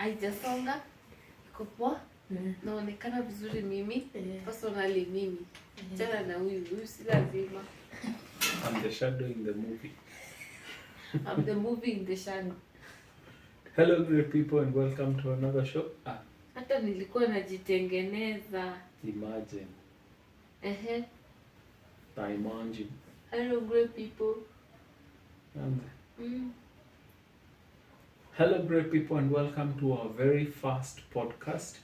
haijasonga, iko poa, naonekana vizuri mimi, personally mimi. Chana na huyu si lazima. I'm the shadow in the movie. I'm the movie in the shadow. Hello great people and welcome to another show. Hata nilikuwa najitengeneza. Imagine. Imagine. Hello great people. And hello great people and welcome to our very first podcast.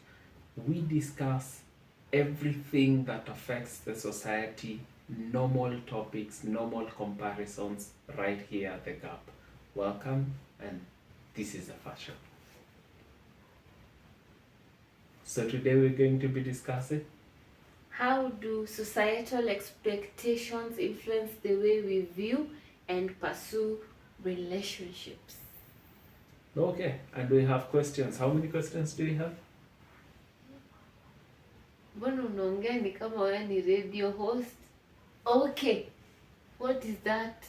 We discuss everything that affects the society, normal topics, normal comparisons right here at the Gap. Welcome, and this is the first show. So today we're going to be discussing how do societal expectations influence the way we view and pursue relationships. Okay, and we have questions. How many questions do we have? Mbona unaongea ni kama wewe ni radio host? Okay. What is that?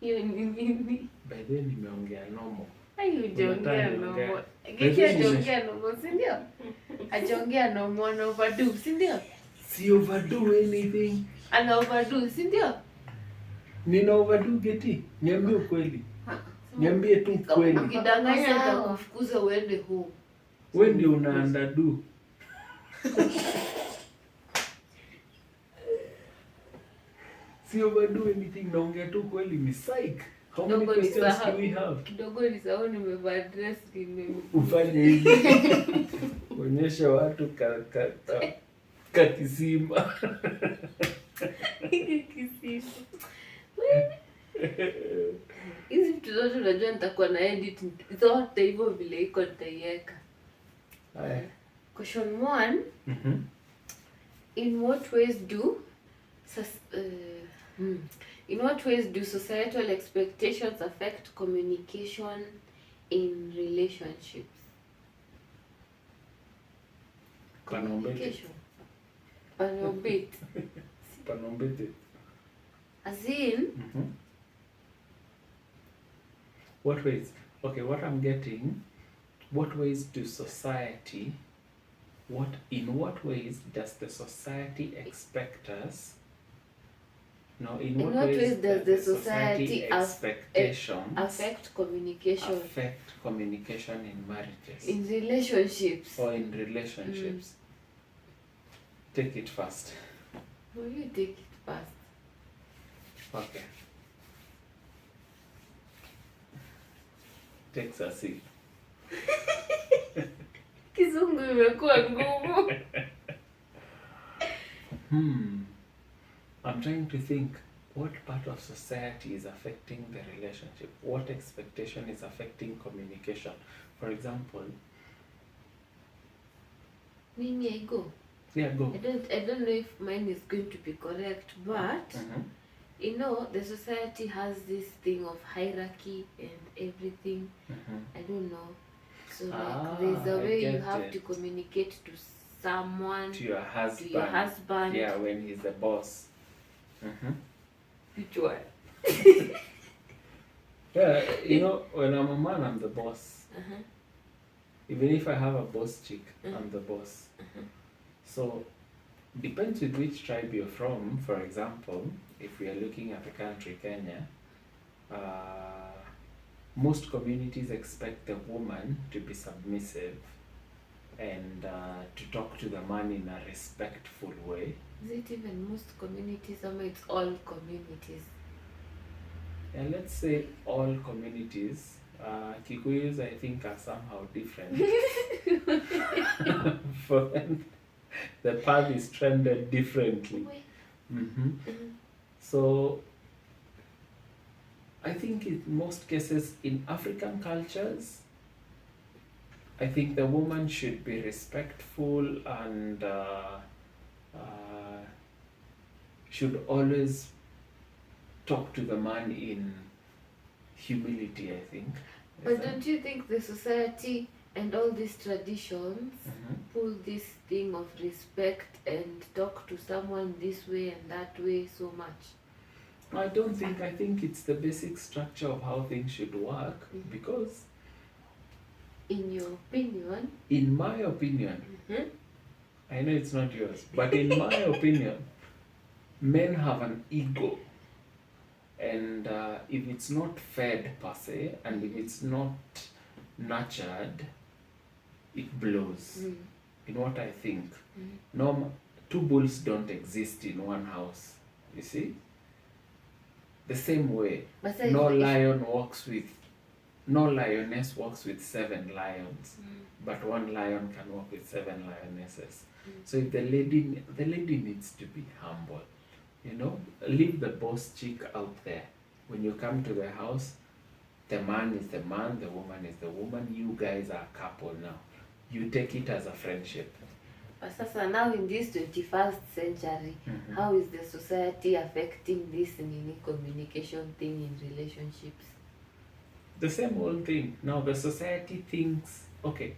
Hiyo ni nini? By then nimeongea normal. Hayo hujaongea normal. Hajaongea normal, si ndio? Hajaongea normal, na overdo, si ndio? Si overdo anything. Ana overdo, si ndio? Nina overdo Geti. Niambie ukweli. Niambie tu ukweli. Ukidanganya nitakufukuza uende home. Wewe ndio unaandadu. Si overdo anything, naongea tu kweli, ni psych. How many questions do we have? Kidogo ni sawa, nimevaa dress ufanye hivi. Onyesha watu kisima. Kisima. Hizi vitu zote unajua nitakuwa na edit zote hivyo vile iko nitaiweka. Haya. Question 1. In what ways do societal expectations affect communication in relationships? Communication. Panombete. As in? What ways? Okay, what I'm getting, what ways do society, in what ways does the society expect us? No, in what ways does the society expectations affect communication? Affect communication in marriages. In relationships. Or in relationships. Take it first. Will you take it first? Okay. Takes a seat. Kizungu imekuwa ngumu. I'm trying to think what part of society is affecting the relationship. What expectation is affecting communication? For example, Mimi, I go. Yeah, go. I don't know if mine is going to be correct, but you know, the society has this thing of hierarchy and everything. I don't know. So like there's a way you have to communicate to someone. To your husband. To your husband. Yeah, when he's the boss. Which one? Yeah, you know, when I'm a man, I'm the boss. Even if I have a boss chick, I'm the boss. So, depends with which tribe you're from. For example, if we are looking at the country Kenya, most communities expect the woman to be submissive and to talk to the man in a respectful way. Is it even most communities, or it's all communities? Yeah, let's say all communities. Kikuyus, I think, are somehow different. For them, the path is trended differently. So, I think in most cases, in African cultures, I think the woman should be respectful and should always talk to the man in humility, I think. But don't you think the society and all these traditions pull this thing of respect and talk to someone this way and that way so much? I don't think. I think it's the basic structure of how things should work, because In your opinion? In my opinion, I know it's not yours, but in my opinion, men have an ego. And if it's not fed per se, and if it's not nurtured, it blows. In what I think. No, two bulls don't exist in one house. You see? The same way, no lioness walks with 7 lions, but one lion can walk with 7 lionesses. So if the lady needs to be humble, you know, leave the boss chick out there. When you come to the house, the man is the man, the woman is the woman. You guys are a couple now. You take it as a friendship. But sasa, now in this 21st century, how is the society affecting this communication thing in relationships? The same old thing. Now the society thinks, okay,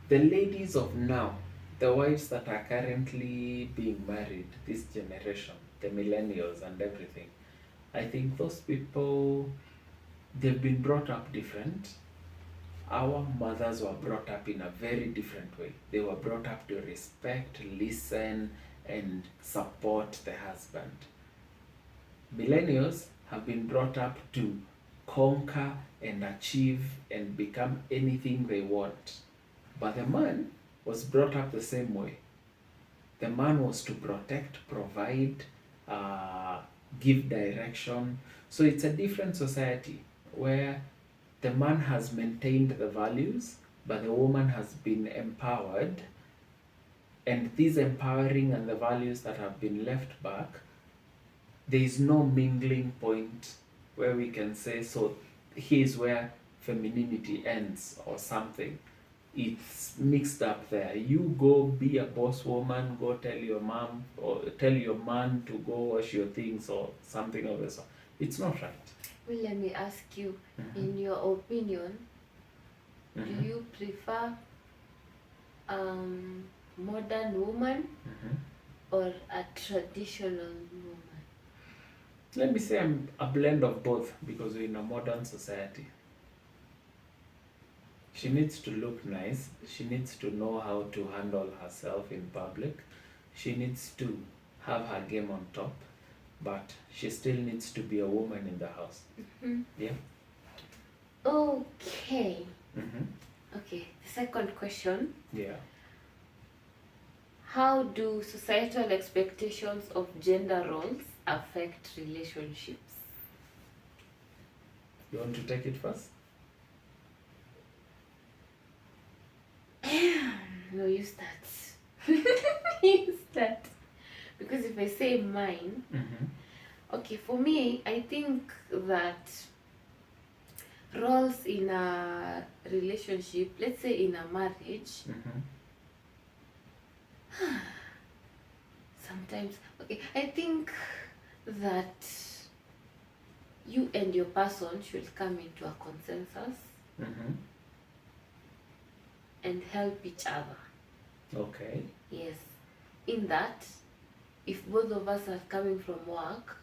the ladies of now, the wives that are currently being married, this generation, the millennials and everything, I think those people, they've been brought up different. Our mothers were brought up in a very different way. They were brought up to respect, listen, and support the husband. Millennials have been brought up to conquer and achieve and become anything they want. But the man was brought up the same way. The man was to protect, provide, give direction. So it's a different society where the man has maintained the values, but the woman has been empowered. And this empowering and the values that have been left back, there is no mingling point where we can say, so here's where femininity ends or something. It's mixed up there. You go be a boss woman, go tell your mom or tell your man to go wash your things or something of the sort. It's not right. Well, let me ask you, in your opinion, do you prefer modern woman or a traditional woman? Let me say I'm a blend of both because we're in a modern society. She needs to look nice. She needs to know how to handle herself in public. She needs to have her game on top, but she still needs to be a woman in the house. Yeah. Okay. Okay. The second question. Yeah. How do societal expectations of gender roles affect relationships? You want to take it first? No, you start. You start. Because if I say mine, okay, for me, I think that roles in a relationship, let's say in a marriage, sometimes, okay, I think that you and your person should come into a consensus and help each other. Okay. Yes. In that, if both of us are coming from work,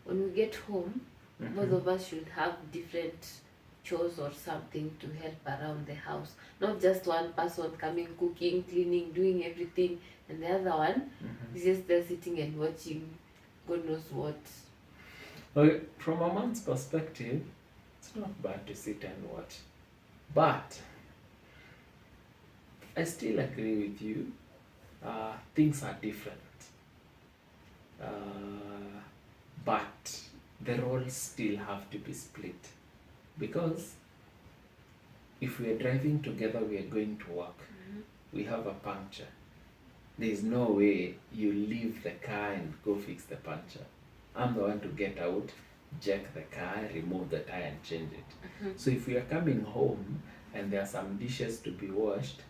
when we get home, both of us should have different chores or something to help around the house. Not just one person coming, cooking, cleaning, doing everything, and the other one is just there sitting and watching God knows what. Okay, from a man's perspective, it's not bad to sit and watch. But I still agree with you. Things are different. But the roles still have to be split. Because if we are driving together, we are going to work. We have a puncture. There is no way you leave the car and go fix the puncture. I'm the one to get out, jack the car, remove the tire and change it. So if we are coming home and there are some dishes to be washed,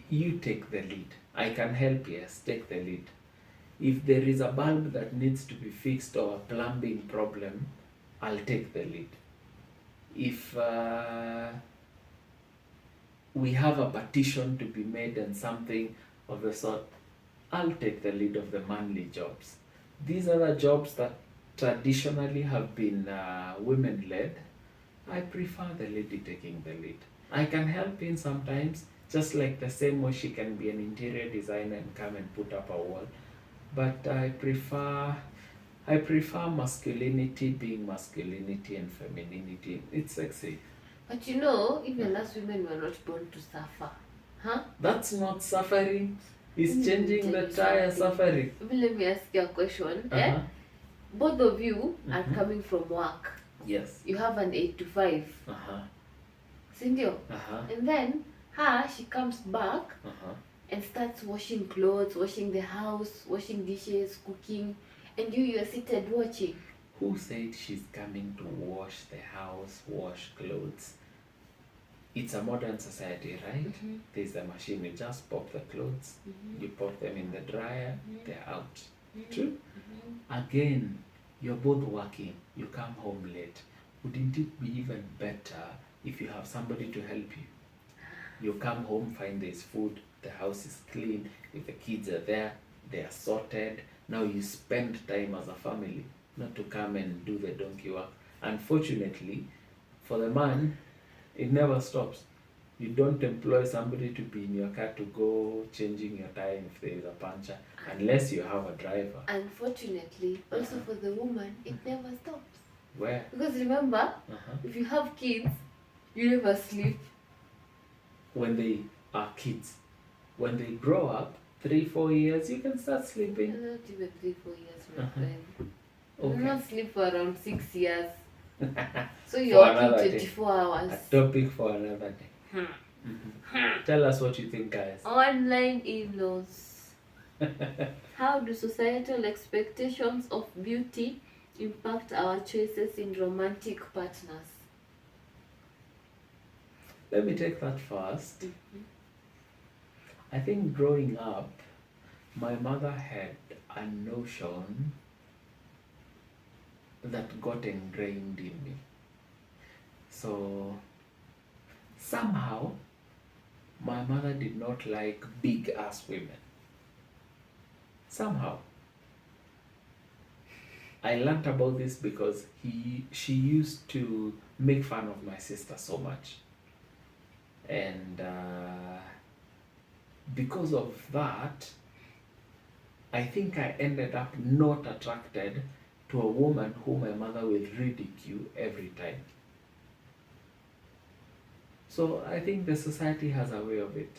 you take the lead. I can help, yes, take the lead. If there is a bulb that needs to be fixed or a plumbing problem, I'll take the lead. If we have a petition to be made and something of the sort, I'll take the lead of the manly jobs. These are the jobs that traditionally have been women-led. I prefer the lady taking the lead. I can help in sometimes, just like the same way she can be an interior designer and come and put up a wall. But I prefer masculinity being masculinity and femininity. It's sexy. But you know, even as women, we're not born to suffer. Huh? That's not suffering. It's Let me changing tell the you tire something. suffering. Let me ask you a question. Uh-huh. Both of you are Mhm. coming from work. Yes. You have an 8 to 5. Uh-huh. Sindio? Uh-huh. And then she comes back Uh-huh. and starts washing clothes, washing the house, washing dishes, cooking, and you're seated watching. Who said she's coming to wash the house, wash clothes? It's a modern society, right? Mm-hmm. There's a machine, you just pop the clothes, Mm-hmm. you pop them in the dryer, Mm-hmm. they're out. Mm-hmm. True? Mm-hmm. Again, you're both working, you come home late. Wouldn't it be even better if you have somebody to help you? You come home, find there's food, the house is clean, if the kids are there, they are sorted. Now you spend time as a family, not to come and do the donkey work. Unfortunately, for the man, it never stops. You don't employ somebody to be in your car to go changing your tire if there is a puncture, unless you have a driver. Unfortunately, also for the woman, it never stops. Where? Because remember, if you have kids, you never sleep. When they are kids, when they grow up, 3-4 years, you can start sleeping. Not even 3-4 years, my friend. Okay. You not sleep for around 6 years. So you're For working another day. 24 hours. A topic for another day. Tell us what you think, guys. Online in-laws. How do societal expectations of beauty impact our choices in romantic partners? Let me take that first. I think growing up, my mother had a notion that got ingrained in me. So somehow, my mother did not like big ass women. Somehow. I learned about this because she used to make fun of my sister so much. And because of that, I think I ended up not attracted to a woman who my mother will ridicule every time. So I think the society has a way of it.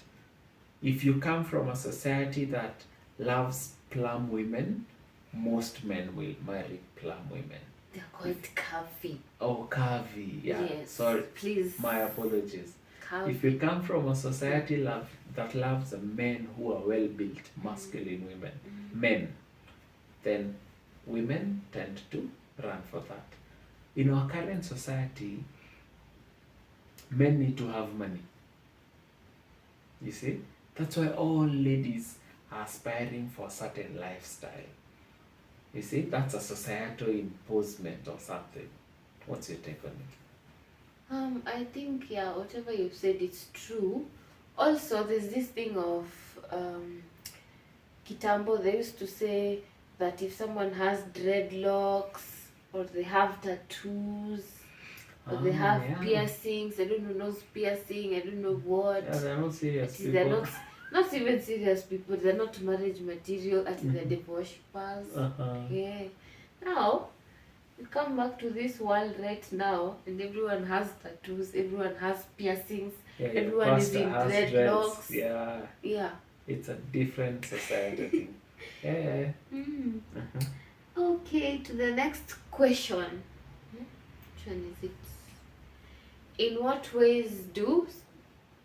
If you come from a society that loves plum women, most men will marry plum women. They're called curvy. Oh, curvy. Yeah. Yes. Sorry. Please. My apologies. Curvy. If you come from a society that loves men who are well-built, masculine women, men, then women tend to run for that. In our current society, men need to have money. You see? That's why all ladies are aspiring for a certain lifestyle. You see? That's a societal imposement or something. What's your take on it? I think, yeah, whatever you've said, it's true. Also, there's this thing of Kitambo, they used to say that if someone has dreadlocks or they have tattoos or they have piercings, I don't know, nose piercing, I don't know what. Yeah, they're not serious people. They're not even serious people. They're not marriage material. They're divorce papers. Yeah. Now, we come back to this world right now, and everyone has tattoos, everyone has piercings, everyone is in dreadlocks. Yeah. Yeah. It's a different society thing. Yeah. Okay, to the next question. Which one is it? In what ways do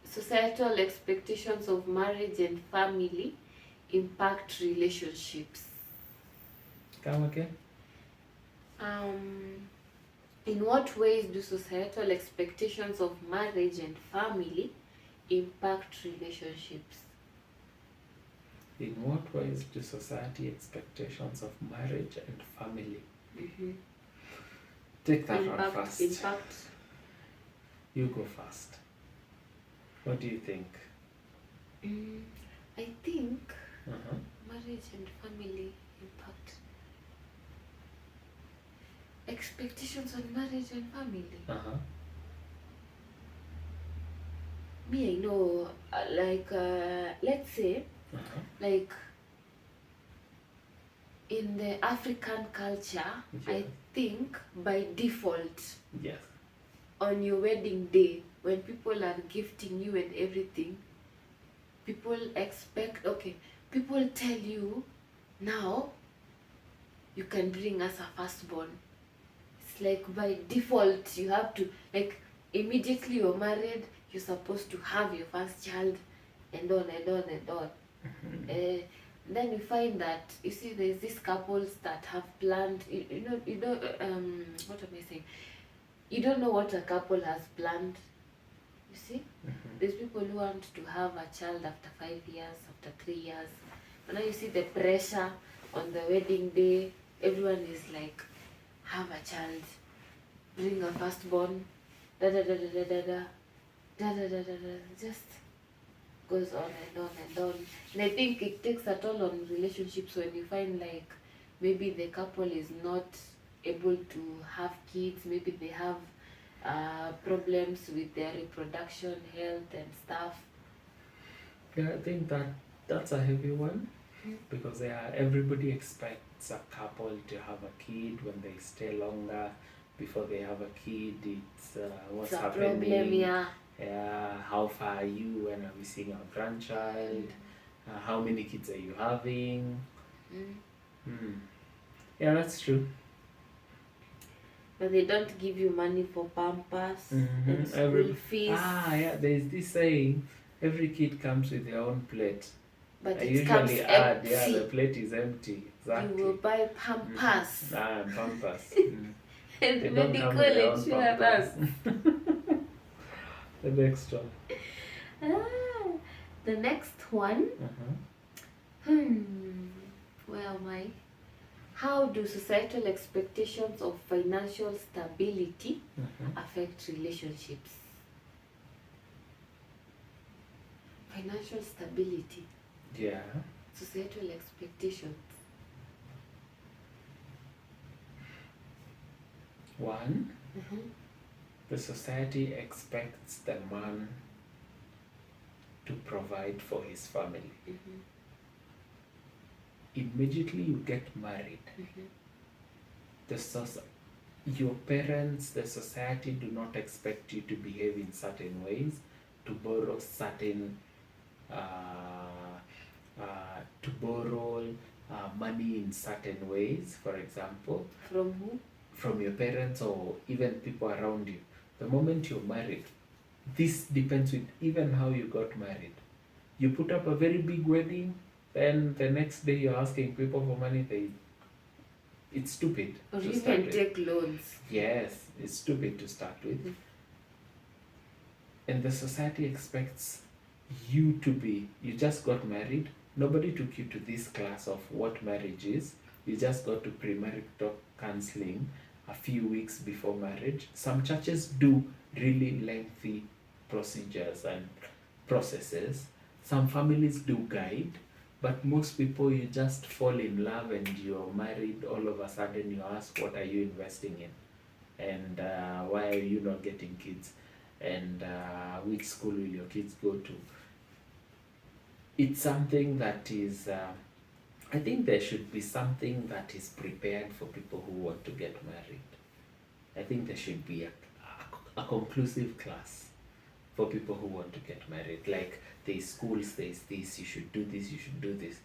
societal expectations of marriage and family impact relationships? Come again? In what ways do societal expectations of marriage and family impact relationships? In what ways do society expectations of marriage and family? Take that one first. Impact. You go first. What do you think? I think marriage and family impact expectations on marriage and family. Me, I know, let's say, like in the African culture, I think by default, Yes. on your wedding day, when people are gifting you and everything, people people tell you, now you can bring us a firstborn. It's like by default you have to, like, immediately you're married, you're supposed to have your first child, and on and on and on. Then you find that, you see, there's these couples that have planned, what am I saying? You don't know what a couple has planned. You see, there's people who want to have a child after 5 years, after 3 years. And now you see the pressure on the wedding day. Everyone is like, have a child, bring a firstborn, da da da da da da da da da da da da, just goes on and on and on. And I think it takes a toll on relationships when you find like maybe the couple is not able to have kids, maybe they have problems with their reproduction health and stuff. Yeah, I think that's a heavy one, because everybody expects a couple to have a kid. When they stay longer before they have a kid, it's what's It's a happening. problem, yeah. Yeah, how far are you? When are we seeing our grandchild? How many kids are you having? Yeah, that's true. But they don't give you money for pampers and school fees. Yeah, there's this saying, every kid comes with their own plate. But I it usually comes add, empty. yeah, the plate is empty. Exactly. You will buy pampers. Pampers. And They don't come medical with their own insurance. The next one. The next one. Where am I? How do societal expectations of financial stability affect relationships? Financial stability. Yeah. Societal expectations. One, the society expects the man to provide for his family. Immediately you get married, your parents, the society do not expect you to behave in certain ways, to borrow certain money in certain ways, for example. From who? From your parents or even people around you. The moment you're married, this depends with even how you got married. You put up a very big wedding, then the next day you're asking people for money, it's stupid. Or even take loans. Yes, it's stupid to start with. And the society expects you just got married, nobody took you to this class of what marriage is. You just got to premarital counseling a few weeks before marriage. Some churches do really lengthy procedures and processes. Some families do guide, but most people, you just fall in love and you're married. All of a sudden you ask, what are you investing in? And why are you not getting kids? And which school will your kids go to? It's something that is, I think there should be something that is prepared for people who want to get married. I think there should be a conclusive class for people who want to get married. Like there's schools, there's this, you should do this, you should do this.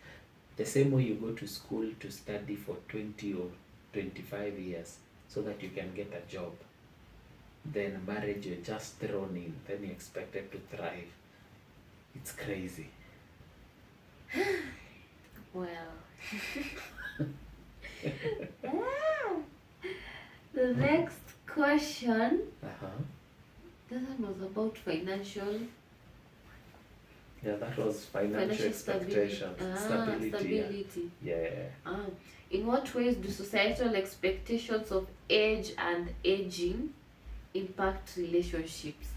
The same way you go to school to study for 20 or 25 years so that you can get a job. Then marriage, you're just thrown in, then you're expected to thrive. It's crazy. Well, the next question. This one was about financial. Yeah, that was financial expectations. Stability. Yeah. In what ways do societal expectations of age and aging impact relationships?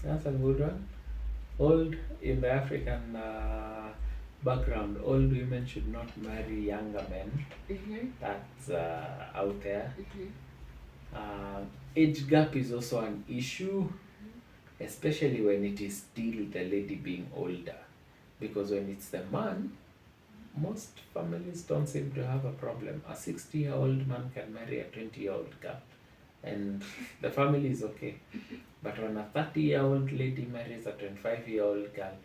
That's a good one. In the African background, old women should not marry younger men. That's out there. Age gap is also an issue. especially when it is still the lady being older. Because when it's the man, most families don't seem to have a problem. A 60-year-old man can marry a 20-year-old girl, and the family is okay. But when a 30-year-old lady marries a 25-year-old girl,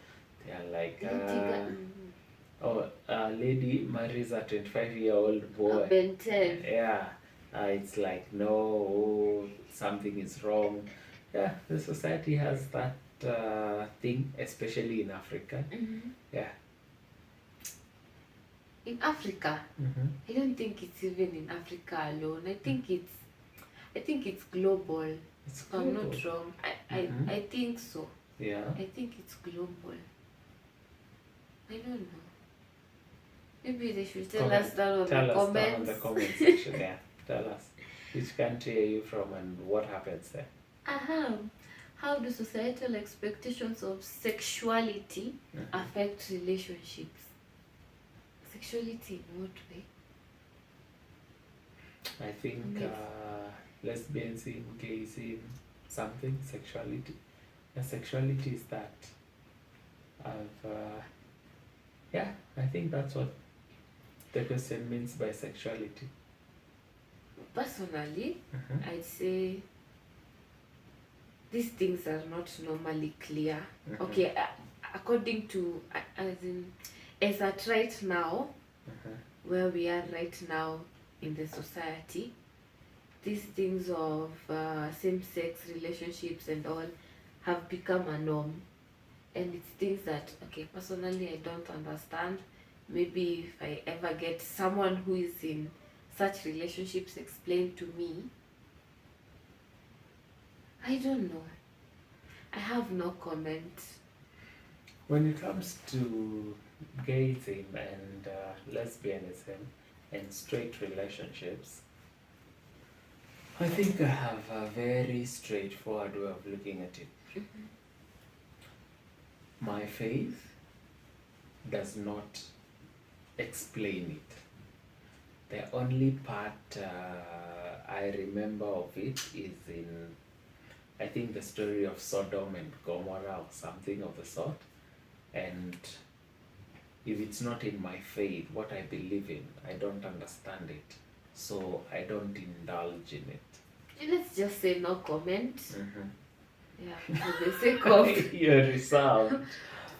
they are like, or a lady marries a 25-year-old boy. Ben 10. Yeah, it's like, no, something is wrong. Yeah, the society has that thing, especially in Africa. Yeah. In Africa, I don't think it's even in Africa alone. I think it's global. It's If I'm not wrong. I think so. Yeah. I think it's global. I don't know. Maybe they should tell us down on the comments. Down on the comment section. Yeah, tell us which country are you from and what happens there. How do societal expectations of sexuality affect relationships? Sexuality in what way? I think lesbianism, gayism, something, sexuality. And sexuality is that of, yeah, I think that's what the question means by sexuality. Personally, I'd say these things are not normally clear. Okay, according to, as at right now, where we are right now in the society, these things of same-sex relationships and all have become a norm. And it's things that, okay, personally I don't understand. Maybe if I ever get someone who is in such relationships explained to me, I don't know. I have no comment. When it comes to gayism and lesbianism and straight relationships, I think I have a very straightforward way of looking at it. My faith does not explain it. The only part I remember of it is in, I think, the story of Sodom and Gomorrah or something of the sort. And if it's not in my faith, what I believe in, I don't understand it. So I don't indulge in it. Let's just say no comment. Yeah, for the sake of you're reserved.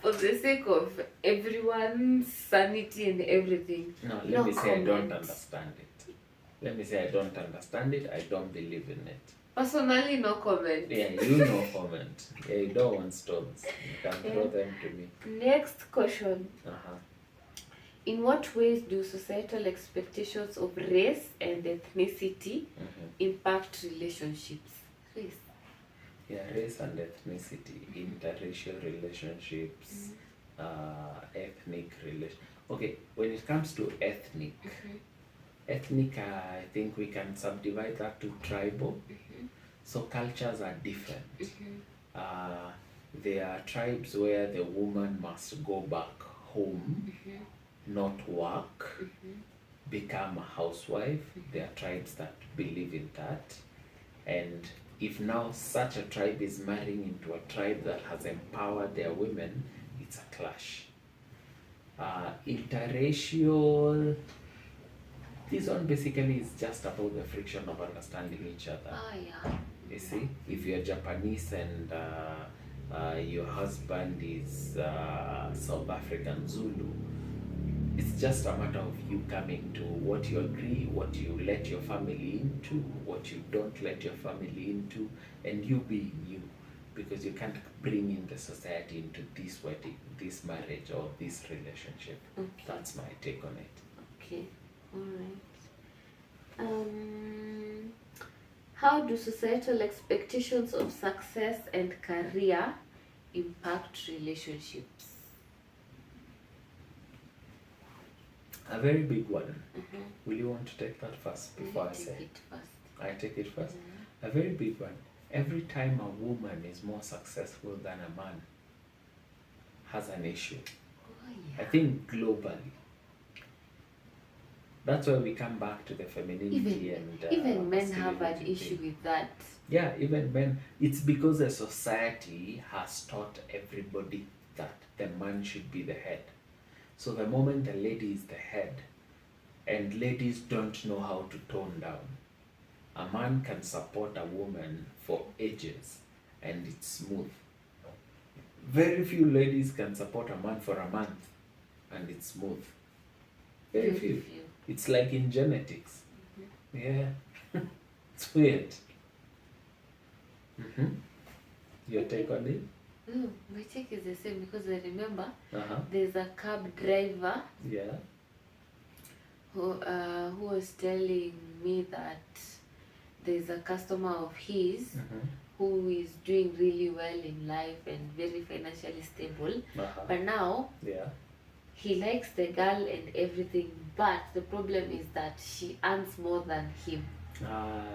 For the sake of everyone's sanity and everything. No, let me say I don't understand it. Let me say I don't understand it. I don't believe in it. Personally, no comment. Yeah, you no comment. Yeah, you don't want stones. You can throw them to me. Next question. In what ways do societal expectations of race and ethnicity impact relationships? Race. Yeah, race and ethnicity, interracial relationships, ethnic relations. Okay, when it comes to ethnic, I think we can subdivide that to tribal. So cultures are different. There are tribes where the woman must go back home, not work, become a housewife. There are tribes that believe in that. And if now such a tribe is marrying into a tribe that has empowered their women, it's a clash. Interracial, this one basically is just about the friction of understanding each other. You see, if you're Japanese and your husband is South African Zulu, it's just a matter of you coming to what you agree, what you let your family into, what you don't let your family into, and you being you, because you can't bring in the society into this wedding, this marriage, or this relationship. That's my take on it. Okay, all right. How do societal expectations of success and career impact relationships? A very big one. Will you want to take that first before I say? Take it first. I take it first? A very big one. Every time a woman is more successful than a man has an issue. I think globally. That's why we come back to the femininity even men have an masculinity issue thing. with that. Yeah, even men. It's because the society has taught everybody that the man should be the head. So the moment the lady is the head, and ladies don't know how to tone down, a man can support a woman for ages and it's smooth. Very few ladies can support a man for a month and it's smooth. Very few. It's like in genetics. Yeah. It's weird. Your take on it? No, my take is the same because I remember Uh-huh. there's a cab driver Yeah. who was telling me that there's a customer of his who is doing really well in life and very financially stable. Uh-huh. But now Yeah. he likes the girl and everything, but the problem is that she earns more than him.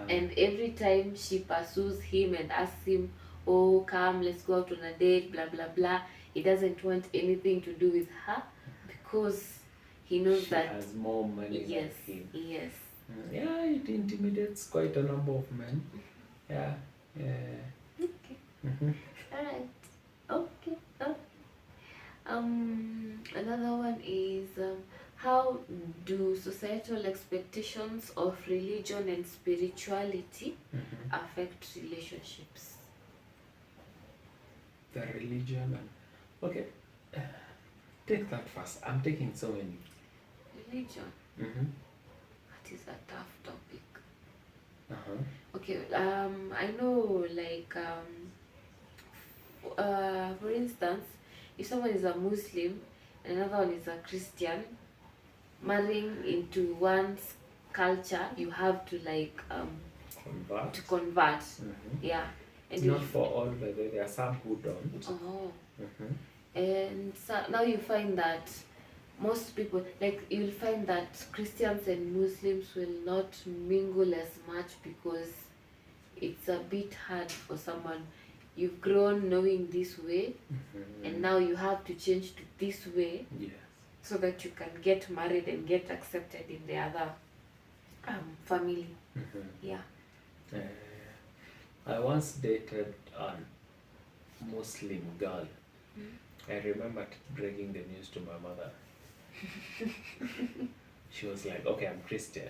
And every time she pursues him and asks him, oh, come, let's go out on a date, blah, blah, blah, he doesn't want anything to do with her because he knows she that has more money yes, than him. yes. Yeah, it intimidates quite a number of men. Yeah. Yeah. Okay. Alright. Okay. Another one is how do societal expectations of religion and spirituality affect relationships? The religion and okay. Take that first. I'm taking so many. Religion. That is a tough topic. Okay. I know, like for instance, if someone is a Muslim and another one is a Christian, marrying into one's culture, you have to like Convert. to convert. Yeah. And Not for all, but there are some who don't. Oh. And so now you find that most people, like you'll find that Christians and Muslims will not mingle as much because it's a bit hard for someone. You've grown knowing this way, and now you have to change to this way, Yes. so that you can get married and get accepted in the other family. Yeah. I once dated a Muslim girl. I remember breaking the news to my mother. She was like, okay, I'm Christian.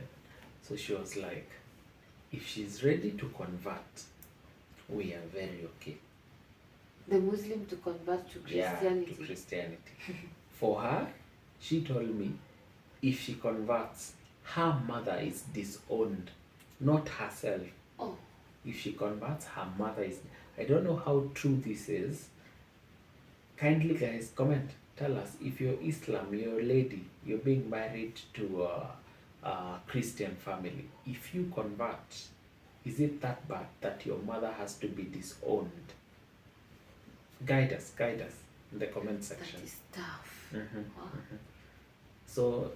So she was like, if she's ready to convert, we are very okay. The Muslim to convert to Christianity. Yeah, to Christianity. For her, she told me, if she converts, her mother is disowned, not herself. Oh. If she converts, her mother is... I don't know how true this is. Kindly guys, comment. Tell us, if you're Islam, you're a lady, you're being married to a Christian family. If you convert, is it that bad that your mother has to be disowned? Guide us in the comment section. That is tough. Wow. So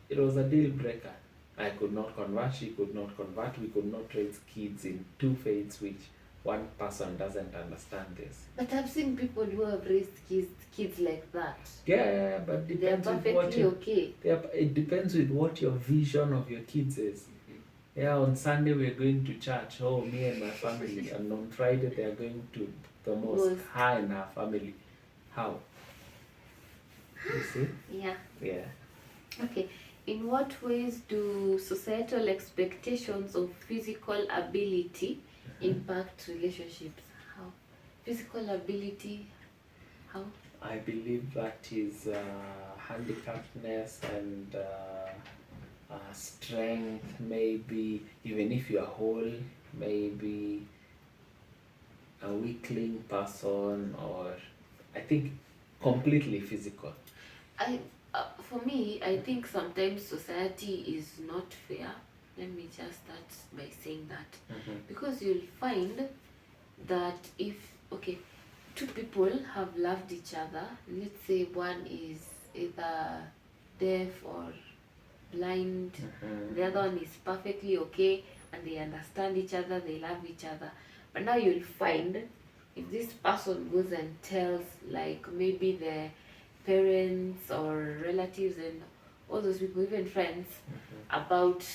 it was a deal breaker. I could not convert, she could not convert, we could not raise kids in two faiths which one person doesn't understand this. But I've seen people who have raised kids like that. Yeah, but depends they're perfectly with what okay. Yeah, it depends with what your vision of your kids is. Yeah, on Sunday we're going to church, oh, me and my family, and on Friday they are going to the mosque, her and her family. How? You see? Yeah. Yeah. Okay. In what ways do societal expectations of physical ability impact relationships? How? Physical ability, how? I believe that is handicapness and strength, maybe, even if you are whole, maybe a weakling person, or I think completely physical. For me, I think sometimes society is not fair. Let me just start by saying that. Because you'll find that if, okay, two people have loved each other, let's say one is either deaf or blind, the other one is perfectly okay, and they understand each other, they love each other. But now you'll find if this person goes and tells, like, maybe the parents or relatives, and all those people, even friends, about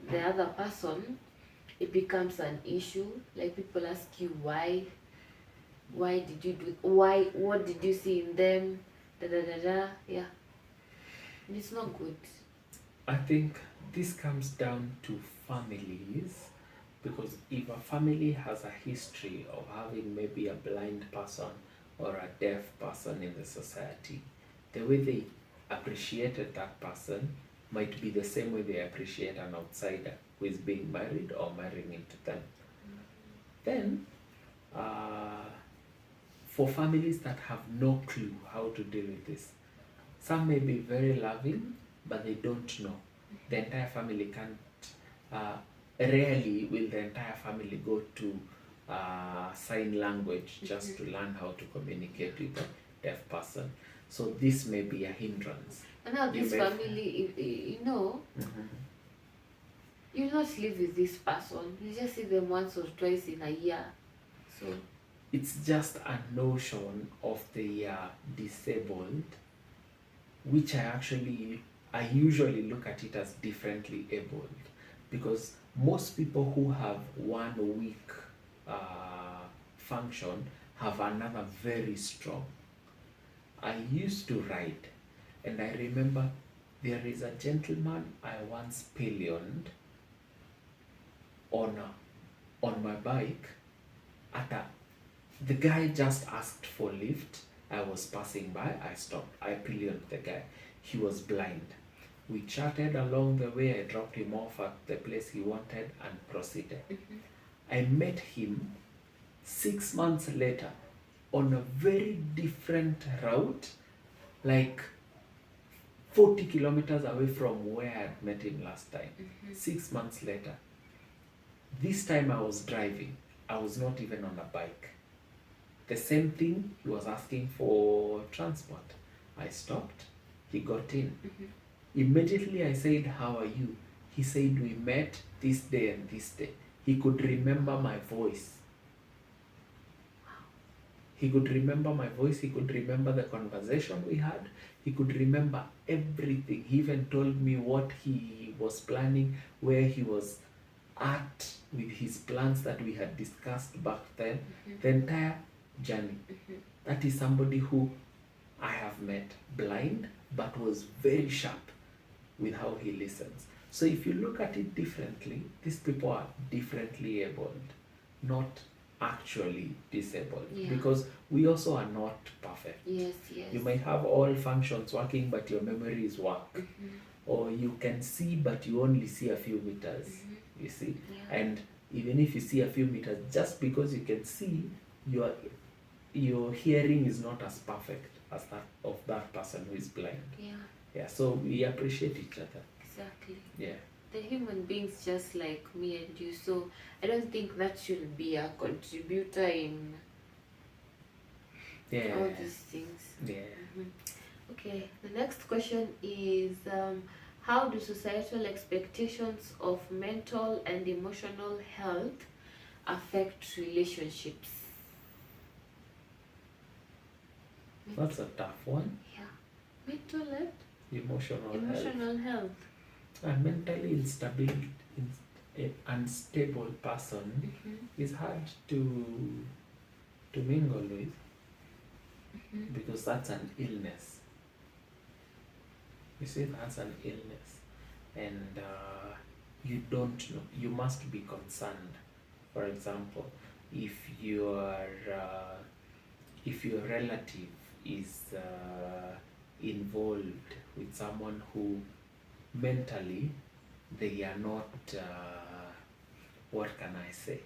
the other person, it becomes an issue. Like people ask you why did you do, why, what did you see in them, da da da da, yeah. And it's not good. I think this comes down to families, because if a family has a history of having maybe a blind person or a deaf person in the society, the way they appreciated that person might be the same way they appreciate an outsider who is being married or marrying into them. Then, for families that have no clue how to deal with this, some may be very loving, but they don't know. The entire family can't, rarely will the entire family go to sign language just to learn how to communicate with a deaf person. So this may be a hindrance. And now You this may- family, you know, you not live with this person. You just see them once or twice in a year. So It's just a notion of the disabled, which I usually look at it as differently abled, because most people who have one weak function have another very strong. I used to ride, and I remember there is a gentleman I once pillioned on my bike. The guy just asked for lift. I was passing by, I stopped, I pillioned the guy. He was blind. We chatted along the way, I dropped him off at the place he wanted and proceeded. I met him 6 months later on a very different route, like 40 kilometers away from where I had met him last time. 6 months later. This time I was driving. I was not even on a bike. The same thing, he was asking for transport. I stopped, he got in. Immediately I said, "How are you?" He said, "We met this day and this day." He could remember my voice. He could remember my voice, he could remember the conversation we had, he could remember everything. He even told me what he was planning, where he was at with his plans that we had discussed back then, the entire journey. That is somebody who I have met blind, but was very sharp with how he listens. So if you look at it differently, these people are differently abled, not actually disabled. Yeah. Because we also are not perfect. yes, yes. You might have all functions working, but your memory is work. Or you can see, but you only see a few meters. You see? Yeah. And even if you see a few meters, just because you can see, your hearing is not as perfect as that of that person who is blind. Yeah, so we appreciate each other. Exactly. Yeah. The human beings just like me and you, so I don't think that should be a contributor in Yeah. all these things. Yeah. Okay, the next question is how do societal expectations of mental and emotional health affect relationships? That's a tough one. Yeah. Mental health? Emotional health. Health. A mentally unstable person is hard to mingle with, because that's an illness. You see, that's an illness, and you don't know. You must be concerned. For example, if your relative is involved with someone who mentally they are not, what can I say?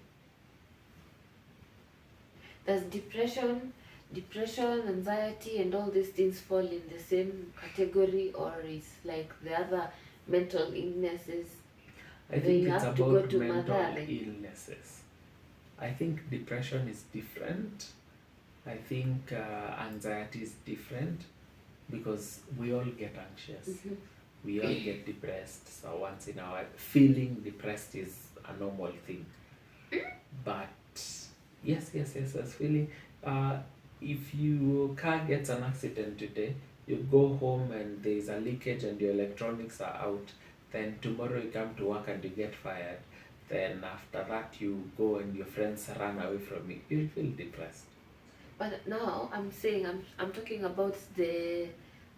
Does depression, anxiety, and all these things fall in the same category, or is like the other mental illnesses? I Then think you it's have to go about to mental Madale. illnesses. I think depression is different. I think anxiety is different, because we all get anxious. We all get depressed. So once in a while, feeling depressed is a normal thing. But yes, feeling. If your car gets an accident today, You go home and there's a leakage and your electronics are out. Then tomorrow you come to work and you get fired. Then after that you go and your friends run away from you. You'll feel depressed. But now I'm saying I'm talking about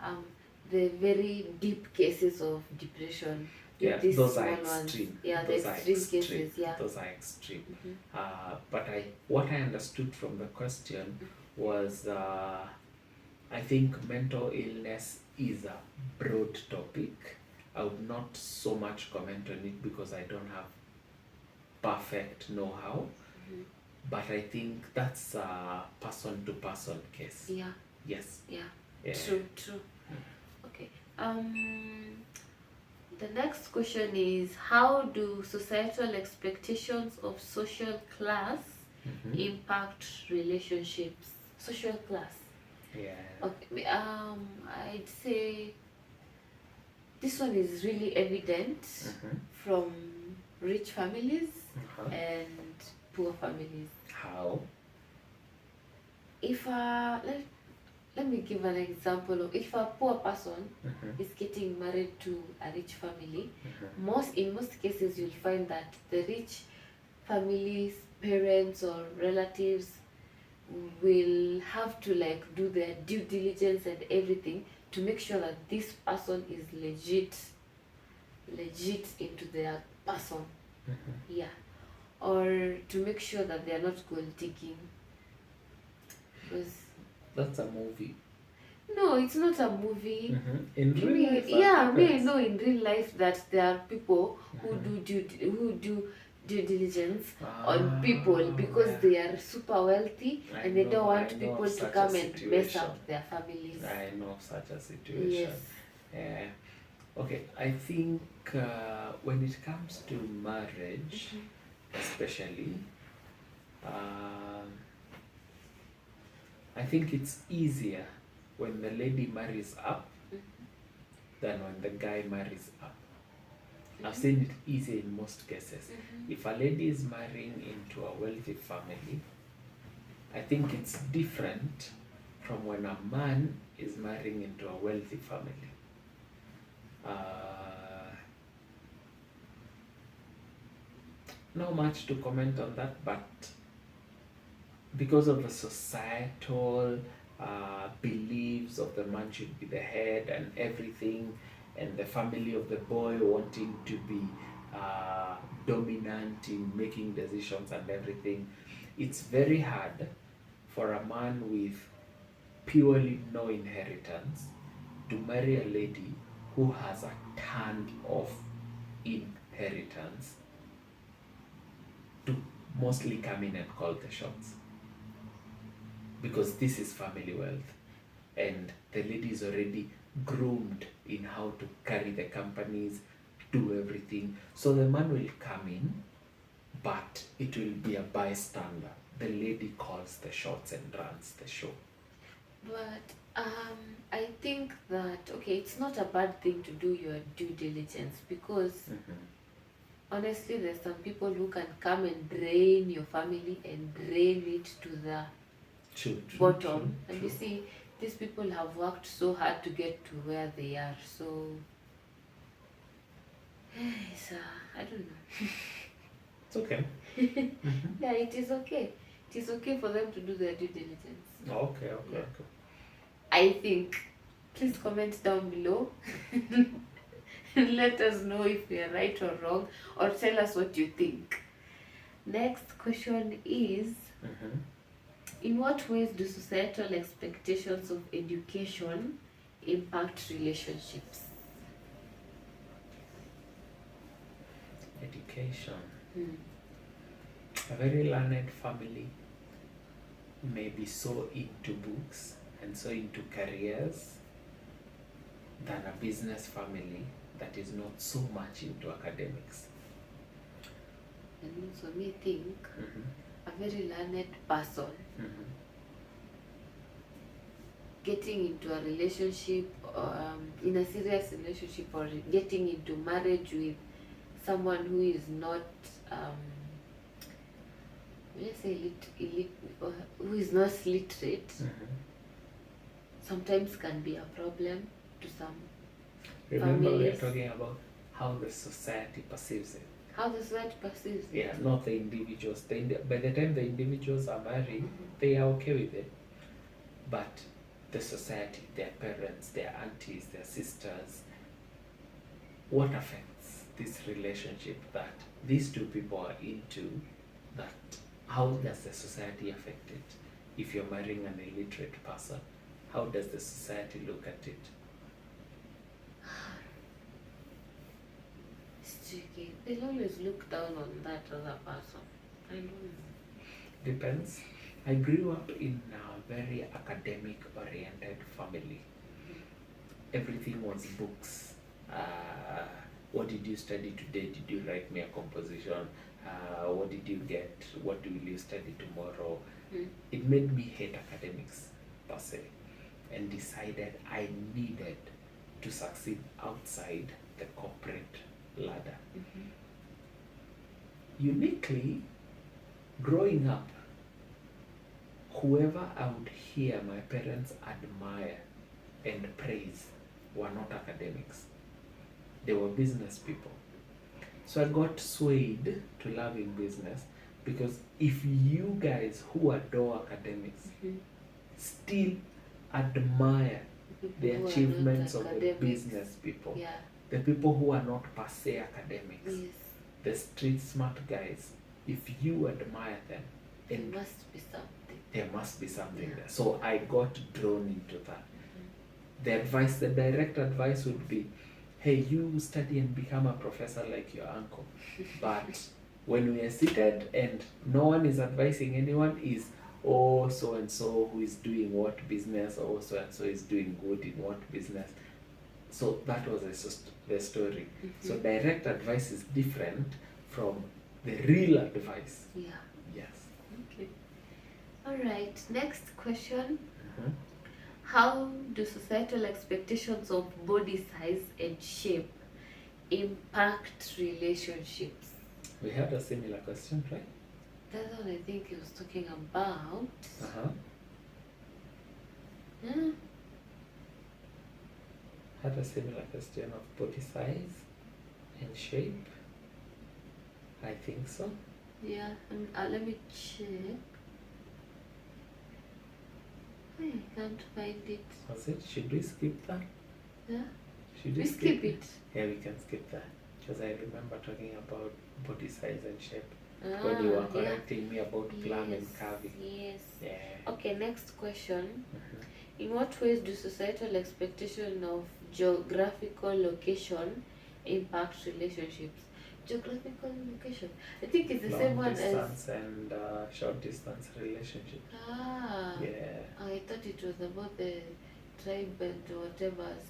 um the very deep cases of depression. Yeah, These those are small ones. extreme. Yeah, the Those are extreme extreme. cases. Yeah. Those are extreme. Mm-hmm. But what I understood from the question was, I think mental illness is a broad topic. I would not so much comment on it because I don't have perfect know-how. Mm-hmm. But I think that's a person-to-person case. Yeah. Yes. Yeah. Yeah. True. Okay. The next question is, how do societal expectations of social class impact relationships? Social class. Yeah. Okay. I'd say this one is really evident from rich families and poor families. How? If let me give an example of, if a poor person is getting married to a rich family, in most cases you'll find that the rich family's parents or relatives will have to like do their due diligence and everything to make sure that this person is legit into their person. Yeah. Or to make sure that they are not gold digging. Because that's a movie. no, it's not a movie. In real life, I know in real life that there are people who do due diligence on people because they are super wealthy and they don't want people to come and mess up their families. I know of such a situation. Yes. Yeah. Okay, I think when it comes to marriage, especially, I think it's easier when the lady marries up than when the guy marries up. I've seen it easy in most cases. If a lady is marrying into a wealthy family, I think it's different from when a man is marrying into a wealthy family. Not much to comment on that, but because of the societal beliefs of the man should be the head and everything, and the family of the boy wanting to be dominant in making decisions and everything, it's very hard for a man with purely no inheritance to marry a lady who has a ton of inheritance to mostly come in and call the shots, because this is family wealth and the lady is already groomed in how to carry the companies, do everything. So the man will come in, but it will be a bystander. The lady calls the shots and runs the show. But I think that, okay, it's not a bad thing to do your due diligence because honestly, there's some people who can come and drain your family and drain it to the bottom. And you see, these people have worked so hard to get to where they are. So, I don't know. It's okay. Yeah, it is okay. It is okay for them to do their due diligence. Okay. I think. Please comment down below. Let us know if we are right or wrong, or tell us what you think. Next question is, in what ways do societal expectations of education impact relationships? Education. A very learned family may be so into books and so into careers than a business family that is not so much into academics. And also me think a very learned person getting into a relationship, in a serious relationship, or getting into marriage with someone who is not let's say who is not literate, sometimes can be a problem to some Remember, we are families. talking about how the society perceives it. How the society perceives it. Yeah, not the individuals. By the time the individuals are married, they are okay with it. But the society, their parents, their aunties, their sisters, what affects this relationship that these two people are into, that how does the society affect it? If you're marrying an illiterate person, how does the society look at it? It's tricky. They'll always look down on that other person. I don't know. Depends. I grew up in a very academic oriented family. Everything was books. What did you study today? Did you write me a composition? What did you get? What will you study tomorrow? It made me hate academics per se, and decided I needed to succeed outside the corporate ladder. Uniquely, growing up, whoever I would hear my parents admire and praise were not academics. They were business people. So I got swayed to loving business, because if you guys who adore academics still admire the People who are achievements not of the academics. business people, Yeah. the people who are not per se academics, Yes. the street smart guys, if you admire them, There and must be something. there must be something Yeah. there. So I got drawn into that. The direct advice would be, hey, you study and become a professor like your uncle. But when we are seated and no one is advising anyone, is, oh, so and so who is doing what business, or so and so is doing good in what business. So that was the story. So direct advice is different from the real advice. Yeah. Yes. Okay. All right. Next question. How do societal expectations of body size and shape impact relationships? We had a similar question, right? That's what I think he was talking about. Yeah. Had a similar question of body size and shape. I think so. Yeah. Let me check. I can't find it. Was it? Should we skip that? Yeah. Should We skip it. Yeah, we can skip that. Because I remember talking about body size and shape when you were correcting me about plum and curvy. Yes. Yeah. Okay, next question. In what ways do societal expectation of geographical location impact relationships? Geographical location. I think it's the same one as... Long distance and short distance relationship. Yeah. I thought it was about the tribe and whatever's.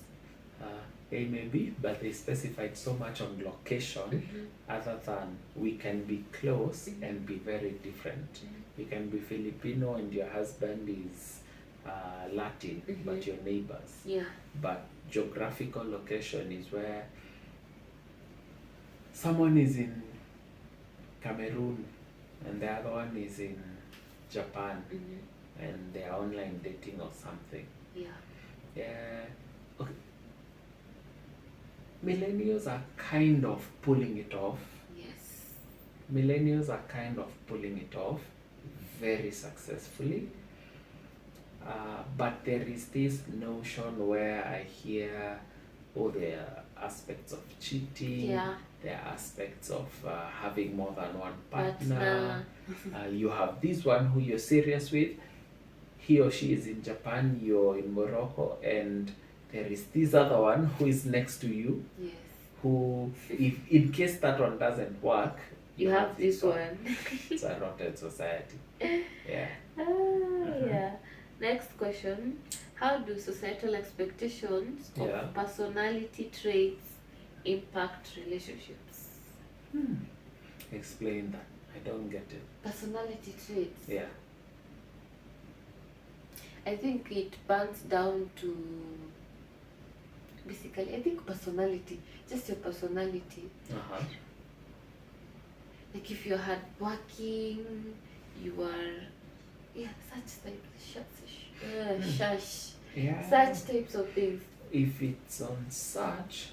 It may be, but they specified so much on location other than we can be close and be very different. You can be Filipino and your husband is Latin, but your neighbors. Yeah. But geographical location is where someone is in Cameroon and the other one is in Japan, and they're online dating or something. Yeah. Yeah. Okay. Millennials are kind of pulling it off. Yes. Millennials are kind of pulling it off very successfully. But there is this notion where I hear, oh, there are aspects of cheating. Yeah. There are aspects of having more than one partner. You have this one who you're serious with. He or she is in Japan, you're in Morocco, and there is this other one who is next to you. Yes. Who, if in case that one doesn't work, you have this one. It's a rotted society. Yeah. Yeah. Next question. How do societal expectations of personality traits impact relationships? Explain that. I don't get it. Personality traits. Yeah. I think it burns down to basically, I think personality, just your personality. Like if you're hardworking, you are, such type, shush. Yeah. Such types of things. If it's on such,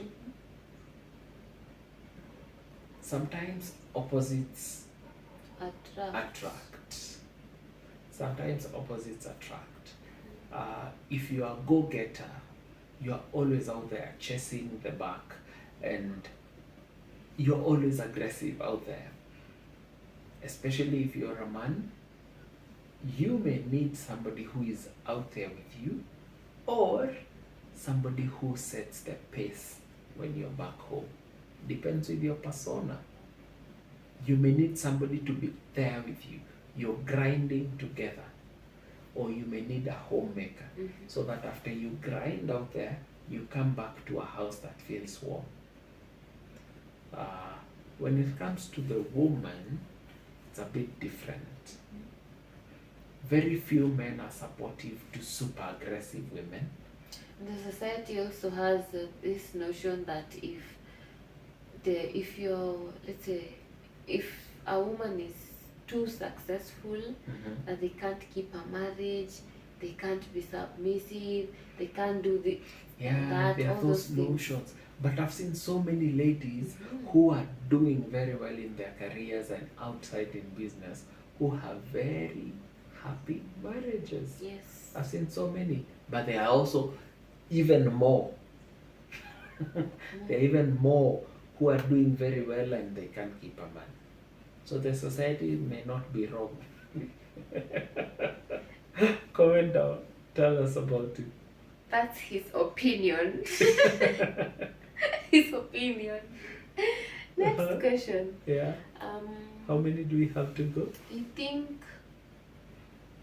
sometimes opposites attract. Sometimes opposites attract. If you are a go-getter, you are always out there chasing the buck, and you're always aggressive out there. Especially if you're a man, you may need somebody who is out there with you, or somebody who sets the pace when you're back home. Depends with your persona. You may need somebody to be there with you. You're grinding together. Or you may need a homemaker, so that after you grind out there, you come back to a house that feels warm. When it comes to the woman, it's a bit different. Very few men are supportive to super aggressive women. The society also has this notion that if you're, let's say, if a woman is too successful, that they can't keep a marriage, they can't be submissive, they can't do that, there are all those notions. But I've seen so many ladies who are doing very well in their careers and outside in business, who have very happy marriages. Yes. I've seen so many. But there are also even more. There are even more who are doing very well and they can't keep a man. So the society may not be wrong. Comment down. Tell us about it. That's his opinion. His opinion. Next question. Yeah. How many do we have to go? I think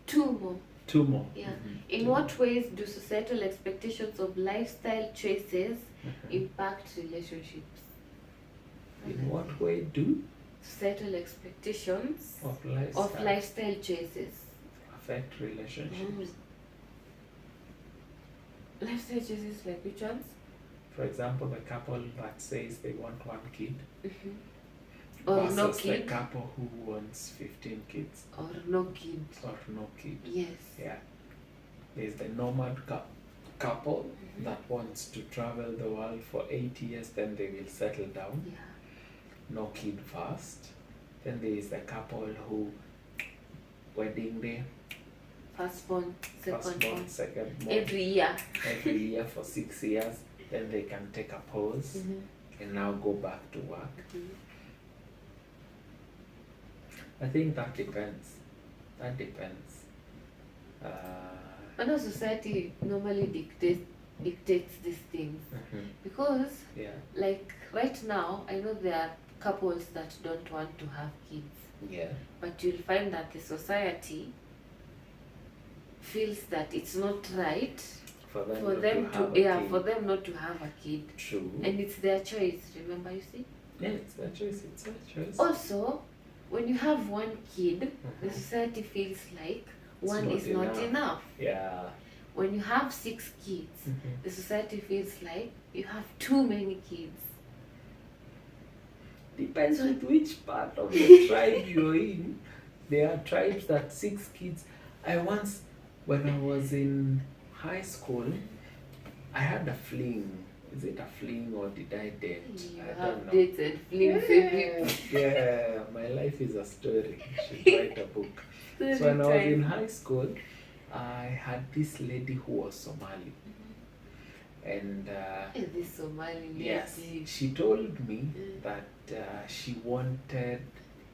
2 more. 2 more. Yeah. In what ways do societal expectations of lifestyle choices impact relationships? In what way do societal expectations of lifestyle choices affect relationships? Lifestyle choices like which ones? For example, the couple that says they want 1 kid or versus no kid, the couple who wants 15 kids or no kid. or no kid. Yes. Yeah. There's the nomad couple that wants to travel the world for 8 years, then they will settle down. Yeah. No kid first. Then there is the couple who wedding day, Firstborn, secondborn, secondborn, every year. Every year for 6 years. Then they can take a pause and now go back to work. I think that depends. That depends. I know society normally dictates these things because, like right now, I know there are couples that don't want to have kids. Yeah. But you'll find that the society feels that it's not right for them not to have a kid. True. And it's their choice, remember, you see? Yeah, it's their choice, it's their choice. Also, when you have 1 kid, the society feels like one is not enough. Yeah. When you have 6 kids, the society feels like you have too many kids. Depends with which part of the tribe you're in. There are tribes that 6 kids. When I was in high school, I had a fling. Is it a fling or did I date? I don't know. Dated flings. Yeah, my life is a story. You should write a book. So when I was in high school, I had this lady who was Somali. And this Somali lady. Yes, she told me that she wanted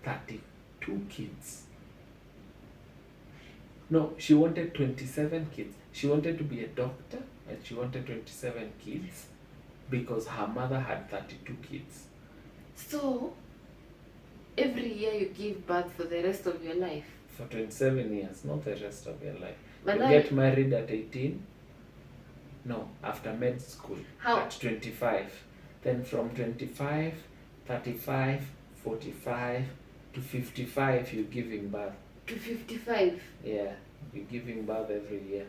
32 kids. No, she wanted 27 kids. She wanted to be a doctor and she wanted 27 kids because her mother had 32 kids. So, every year you give birth for the rest of your life? For 27 years, not the rest of your life. But you get married at 18. No, after med school. At 25. Then from 25, 35, 45 to 55 you're giving birth. To 55? Yeah, you're giving birth every year.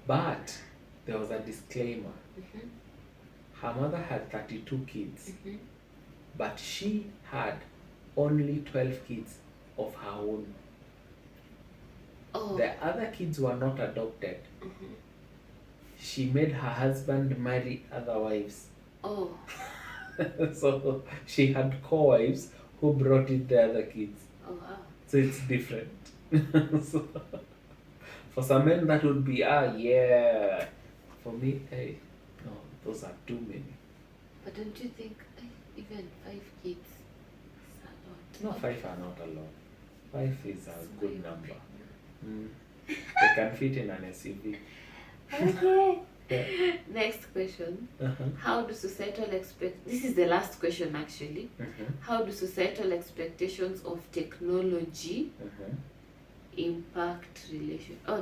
But there was a disclaimer. Her mother had 32 kids. But she had only 12 kids of her own. Oh. The other kids were not adopted. Mhm. She made her husband marry other wives. Oh. So she had co-wives who brought in the other kids. Oh wow. So it's different. So for some men that would be yeah. For me, hey, no, those are too many. But don't you think even 5 kids is a lot? No, 5 are not a lot. 5 is a That's good my number. opinion. They can fit in an SUV. Okay. Yeah. Next question. Uh-huh. How do societal this is the last question actually. Uh-huh. How do societal expectations of technology Uh-huh.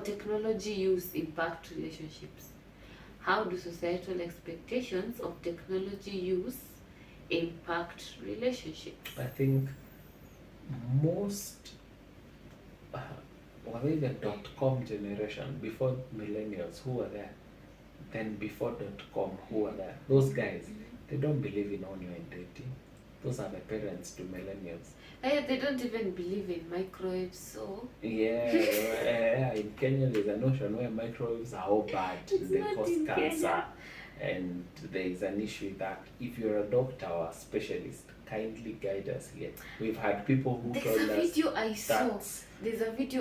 technology use impact relationships? How do societal expectations of technology use impact relationships? I think most were they the .com generation before millennials who were there, then before .com who were there. Those guys, they don't believe in online dating. Those are the parents to millennials. They don't even believe in microwaves, so Yeah, in Kenya there's a notion where microwaves are all bad, it's they not cause in cancer, Kenya. and there is an issue that if you're a doctor or a specialist, kindly guide us here. We've had people who told us There's a video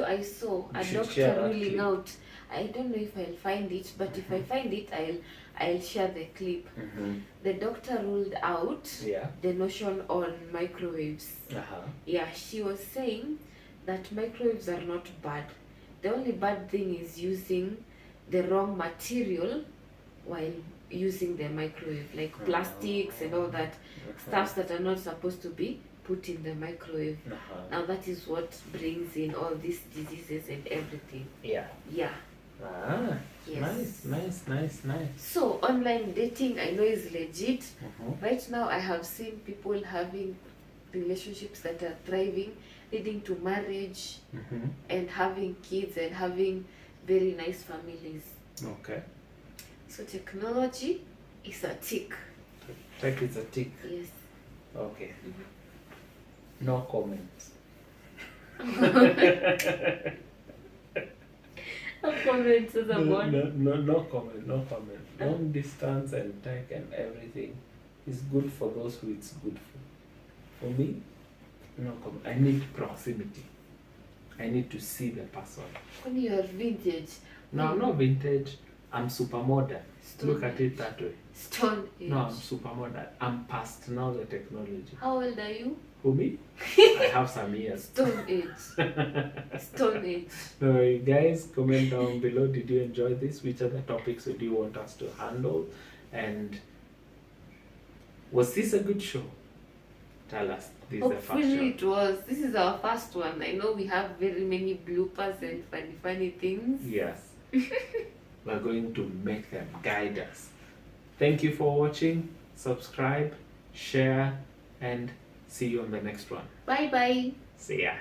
I saw, You a should doctor share that ruling clip. out. I don't know if I'll find it, but if I find it, I'll share the clip. The doctor ruled out Yeah. the notion on microwaves. Uh-huh. Yeah, she was saying that microwaves are not bad. The only bad thing is using the wrong material while using the microwave, like plastics and all that stuffs that are not supposed to be put in the microwave. Now that is what brings in all these diseases and everything. Yeah. Yeah. Yes. Nice. So online dating, I know, is legit. Mhm. Right now I have seen people having relationships that are thriving, leading to marriage and having kids and having very nice families. Okay. So technology is a tick. Tech is a tick. Yes. Okay. No comments. No comments as a bond. No comment. Long distance and tech and everything is good for those who it's good for. For me, no comment. I need proximity. I need to see the person. When you are vintage. No, I'm not vintage. I'm super modern. Look at it that way. Stone age. No, I'm super modern. I'm past now the technology. How old are you? Who, me? I have some years. Stone age. Stone age. No, you guys, comment down below. Did you enjoy this? Which other topics would you want us to handle? And was this a good show? Tell us. This is the first show. Hopefully it was. This is our first one. I know we have very many bloopers and funny things. Yes. We're going to make them guide us. Thank you for watching. Subscribe, share, and see you on the next one. Bye. See ya.